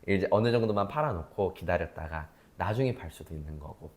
이제 어느 정도만 팔아놓고 기다렸다가 나중에 팔 수도 있는 거고.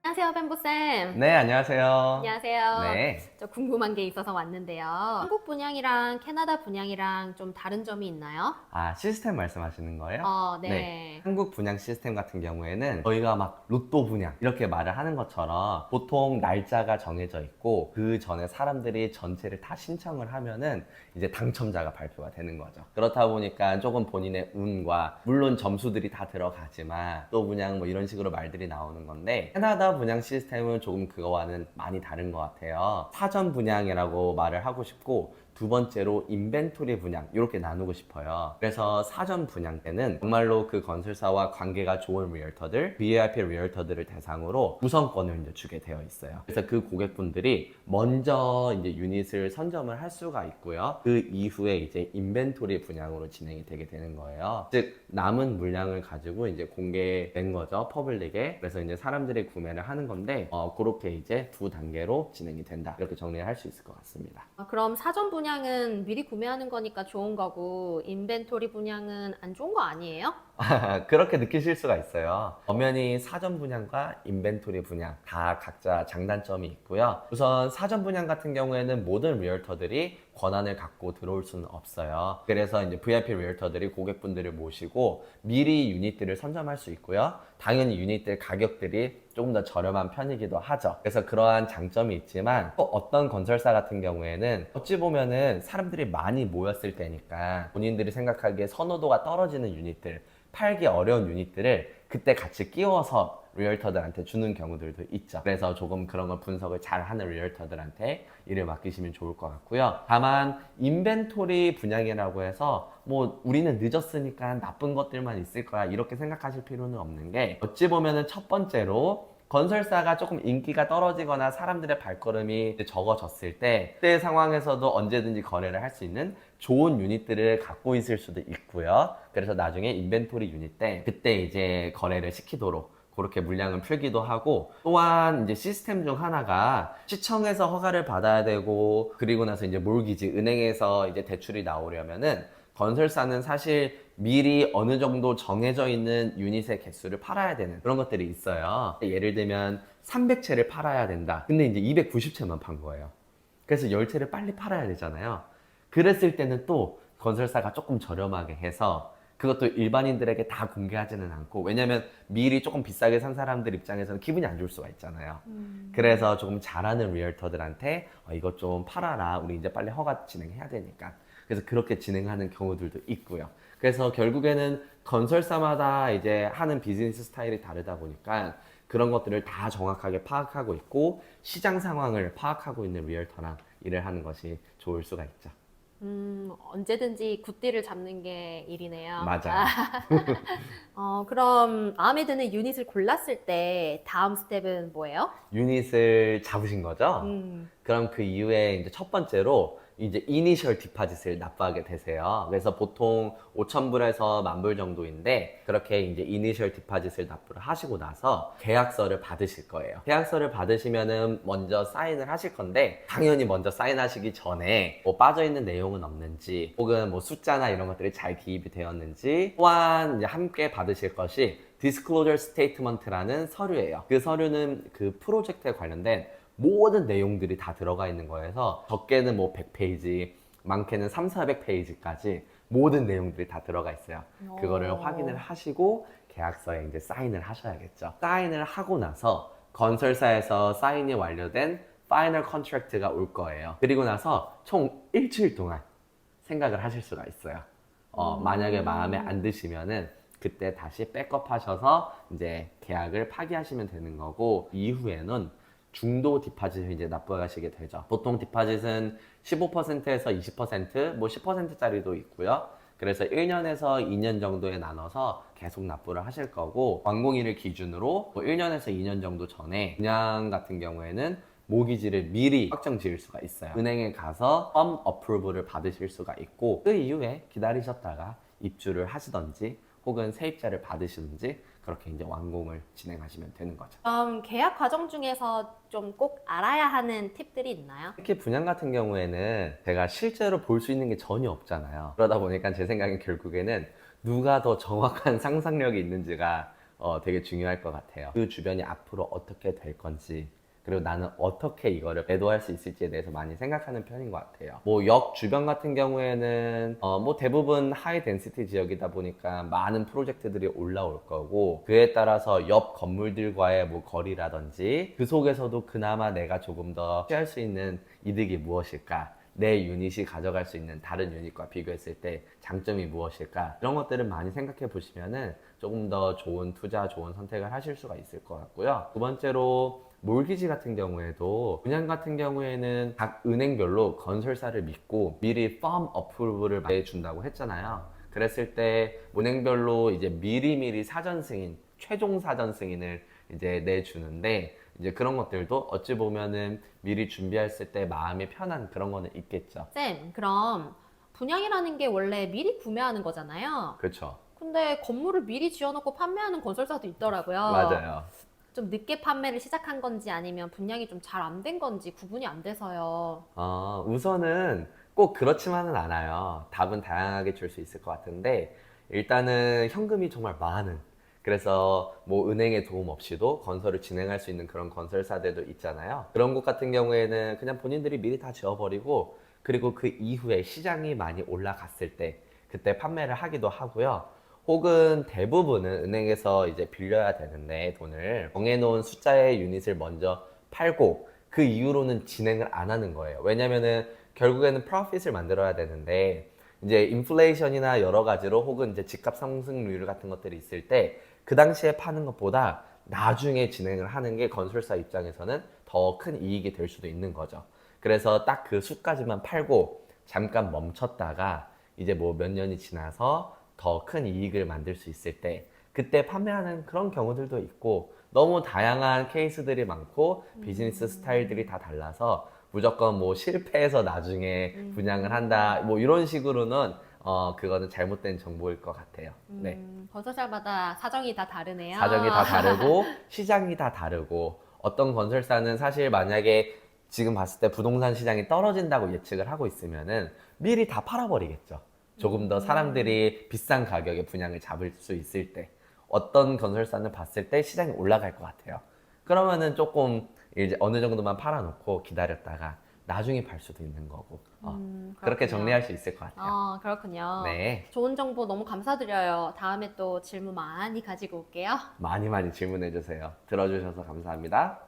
안녕하세요, 뱀보쌤. 네, 안녕하세요. 안녕하세요. 네. 저 궁금한 게 있어서 왔는데요. 한국 분양이랑 캐나다 분양이랑 좀 다른 점이 있나요? 아, 시스템 말씀하시는 거예요? 네. 한국 분양 시스템 같은 경우에는 저희가 막 로또 분양 이렇게 말을 하는 것처럼 보통 날짜가 정해져 있고 그 전에 사람들이 전체를 다 신청을 하면은 이제 당첨자가 발표가 되는 거죠. 그렇다 보니까 조금 본인의 운과 물론 점수들이 다 들어가지만 또 분양 뭐 이런 식으로 말들이 나오는 건데 캐나다 분양 시스템은 조금 그거와는 많이 다른 것 같아요. 사전 분양이라고 말을 하고 싶고 두 번째로 인벤토리 분양 이렇게 나누고 싶어요. 그래서 사전 분양 때는 정말로 그 건설사와 관계가 좋은 리얼터들, VIP 리얼터들을 대상으로 우선권을 이제 주게 되어 있어요. 그래서 그 고객분들이 먼저 이제 유닛을 선점을 할 수가 있고요. 그 이후에 이제 인벤토리 분양으로 진행이 되게 되는 거예요. 즉 남은 물량을 가지고 이제 공개된 거죠, 퍼블릭에. 그래서 이제 사람들이 구매를 하는 건데 그렇게 이제 두 단계로 진행이 된다. 이렇게 정리를 할 수 있을 것 같습니다. 그럼 사전 분양은 미리 구매하는 거니까 좋은 거고, 인벤토리 분양은 안 좋은 거 아니에요? 그렇게 느끼실 수가 있어요. 엄연히 사전 분양과 인벤토리 분양 다 각자 장단점이 있고요. 우선 사전 분양 같은 경우에는 모든 리얼터들이 권한을 갖고 들어올 수는 없어요. 그래서 이제 VIP 리얼터들이 고객분들을 모시고 미리 유닛들을 선점할 수 있고요. 당연히 유닛들 가격들이 조금 더 저렴한 편이기도 하죠. 그래서 그러한 장점이 있지만 또 어떤 건설사 같은 경우에는 어찌 보면은 사람들이 많이 모였을 때니까 본인들이 생각하기에 선호도가 떨어지는 유닛들, 팔기 어려운 유닛들을 그때 같이 끼워서 리얼터들한테 주는 경우들도 있죠. 그래서 조금 그런 걸 분석을 잘 하는 리얼터들한테 일을 맡기시면 좋을 것 같고요. 다만 인벤토리 분양이라고 해서 뭐 우리는 늦었으니까 나쁜 것들만 있을 거야 이렇게 생각하실 필요는 없는 게 어찌 보면은 첫 번째로 건설사가 조금 인기가 떨어지거나 사람들의 발걸음이 적어졌을 때 그때 상황에서도 언제든지 거래를 할 수 있는 좋은 유닛들을 갖고 있을 수도 있고요. 그래서 나중에 인벤토리 유닛 때 그때 이제 거래를 시키도록 그렇게 물량을 풀기도 하고 또한 이제 시스템 중 하나가 시청에서 허가를 받아야 되고 그리고 나서 이제 몰기지 은행에서 이제 대출이 나오려면은 건설사는 사실 미리 어느 정도 정해져 있는 유닛의 개수를 팔아야 되는 그런 것들이 있어요. 예를 들면 300채를 팔아야 된다. 근데 이제 290채만 판 거예요. 그래서 10채를 빨리 팔아야 되잖아요. 그랬을 때는 또 건설사가 조금 저렴하게 해서 그것도 일반인들에게 다 공개하지는 않고 왜냐면 미리 조금 비싸게 산 사람들 입장에서는 기분이 안 좋을 수가 있잖아요. 그래서 조금 잘하는 리얼터들한테 이것 좀 팔아라. 우리 이제 빨리 허가 진행해야 되니까. 그래서 그렇게 진행하는 경우들도 있고요. 그래서 결국에는 건설사마다 이제 하는 비즈니스 스타일이 다르다 보니까 그런 것들을 다 정확하게 파악하고 있고 시장 상황을 파악하고 있는 리얼터랑 일을 하는 것이 좋을 수가 있죠. 언제든지 굿딜을 잡는 게 일이네요. 맞아요. 그럼 마음에 드는 유닛을 골랐을 때 다음 스텝은 뭐예요? 유닛을 잡으신 거죠? 음, 그럼 그 이후에 이제 첫 번째로 이제 이니셜 디파짓을 납부하게 되세요. 그래서 보통 5,000불에서 10,000불 정도인데 그렇게 이제 이니셜 디파짓을 납부를 하시고 나서 계약서를 받으실 거예요. 계약서를 받으시면은 먼저 사인을 하실 건데 당연히 먼저 사인하시기 전에 뭐 빠져있는 내용은 없는지 혹은 뭐 숫자나 이런 것들이 잘 기입이 되었는지 또한 이제 함께 받으실 것이 Disclosure Statement라는 서류예요. 그 서류는 그 프로젝트에 관련된 모든 내용들이 다 들어가 있는 거여서 적게는 뭐 100페이지, 많게는 3, 400페이지까지 모든 내용들이 다 들어가 있어요. 그거를 확인을 하시고 계약서에 이제 사인을 하셔야겠죠. 사인을 하고 나서 건설사에서 사인이 완료된 파이널 컨트랙트가 올 거예요. 그리고 나서 총 일주일 동안 생각을 하실 수가 있어요. 만약에 마음에 안 드시면은 그때 다시 백업 하셔서 이제 계약을 파기하시면 되는 거고 이후에는 중도 디파짓을 이제 납부하시게 되죠. 보통 디파짓은 15%에서 20%, 뭐 10%짜리도 있고요. 그래서 1년에서 2년 정도에 나눠서 계속 납부를 하실 거고 완공일을 기준으로 뭐 1년에서 2년 정도 전에 분양 같은 경우에는 모기지를 미리 확정 지을 수가 있어요. 은행에 가서 펌 어프로브를 받으실 수가 있고 그 이후에 기다리셨다가 입주를 하시던지 혹은 세입자를 받으시든지 그렇게 이제 완공을 진행하시면 되는 거죠. 계약 과정 중에서 좀 꼭 알아야 하는 팁들이 있나요? 특히 분양 같은 경우에는 제가 실제로 볼 수 있는 게 전혀 없잖아요. 그러다 보니까 제 생각엔 결국에는 누가 더 정확한 상상력이 있는지가 되게 중요할 것 같아요. 그 주변이 앞으로 어떻게 될 건지, 그리고 나는 어떻게 이거를 매도할 수 있을지에 대해서 많이 생각하는 편인 것 같아요. 뭐 역 주변 같은 경우에는 뭐 대부분 하이 덴시티 지역이다 보니까 많은 프로젝트들이 올라올 거고, 그에 따라서 옆 건물들과의 뭐 거리라든지 그 속에서도 그나마 내가 조금 더 취할 수 있는 이득이 무엇일까, 내 유닛이 가져갈 수 있는 다른 유닛과 비교했을 때 장점이 무엇일까, 이런 것들을 많이 생각해 보시면은 조금 더 좋은 투자, 좋은 선택을 하실 수가 있을 것 같고요. 두 번째로 몰기지 같은 경우에도, 분양 같은 경우에는 각 은행별로 건설사를 믿고 미리 펌 어프로브를 내준다고 했잖아요. 그랬을 때 은행별로 이제 미리미리 사전 승인, 최종 사전 승인을 이제 내주는데, 이제 그런 것들도 어찌 보면은 미리 준비했을 때 마음이 편한 그런 거는 있겠죠. 쌤, 그럼 분양이라는 게 원래 미리 구매하는 거잖아요. 그렇죠. 근데 건물을 미리 지어놓고 판매하는 건설사도 있더라고요. 맞아요. 좀 늦게 판매를 시작한 건지 아니면 분양이 좀 잘 안 된 건지 구분이 안 돼서요. 우선은 꼭 그렇지만은 않아요. 답은 다양하게 줄 수 있을 것 같은데, 일단은 현금이 정말 많은, 그래서 뭐 은행의 도움 없이도 건설을 진행할 수 있는 그런 건설사들도 있잖아요. 그런 곳 같은 경우에는 그냥 본인들이 미리 다 지어버리고, 그리고 그 이후에 시장이 많이 올라갔을 때 그때 판매를 하기도 하고요. 혹은 대부분은 은행에서 이제 빌려야 되는데, 돈을 정해놓은 숫자의 유닛을 먼저 팔고 그 이후로는 진행을 안 하는 거예요. 왜냐면은 결국에는 프로핏을 만들어야 되는데, 이제 인플레이션이나 여러 가지로, 혹은 이제 집값 상승률 같은 것들이 있을 때 그 당시에 파는 것보다 나중에 진행을 하는 게 건설사 입장에서는 더 큰 이익이 될 수도 있는 거죠. 그래서 딱 그 수까지만 팔고 잠깐 멈췄다가 이제 뭐 몇 년이 지나서 더 큰 이익을 만들 수 있을 때 그때 판매하는 그런 경우들도 있고, 너무 다양한 케이스들이 많고 비즈니스 스타일들이 다 달라서 무조건 뭐 실패해서 나중에 분양을 한다 뭐 이런 식으로는 그거는 잘못된 정보일 것 같아요. 네. 건설사마다 사정이 다 다르네요. 사정이 다 다르고 시장이 다 다르고, 어떤 건설사는 사실 만약에 지금 봤을 때 부동산 시장이 떨어진다고 예측을 하고 있으면은 미리 다 팔아버리겠죠. 조금 더 사람들이 비싼 가격에 분양을 잡을 수 있을 때. 어떤 건설사는 봤을 때 시장이 올라갈 것 같아요. 그러면은 조금 이제 어느 정도만 팔아놓고 기다렸다가 나중에 팔 수도 있는 거고. 그렇게 그렇군요. 정리할 수 있을 것 같아요. 그렇군요. 네. 좋은 정보 너무 감사드려요. 다음에 또 질문 많이 가지고 올게요. 많이 질문해 주세요. 들어주셔서 감사합니다.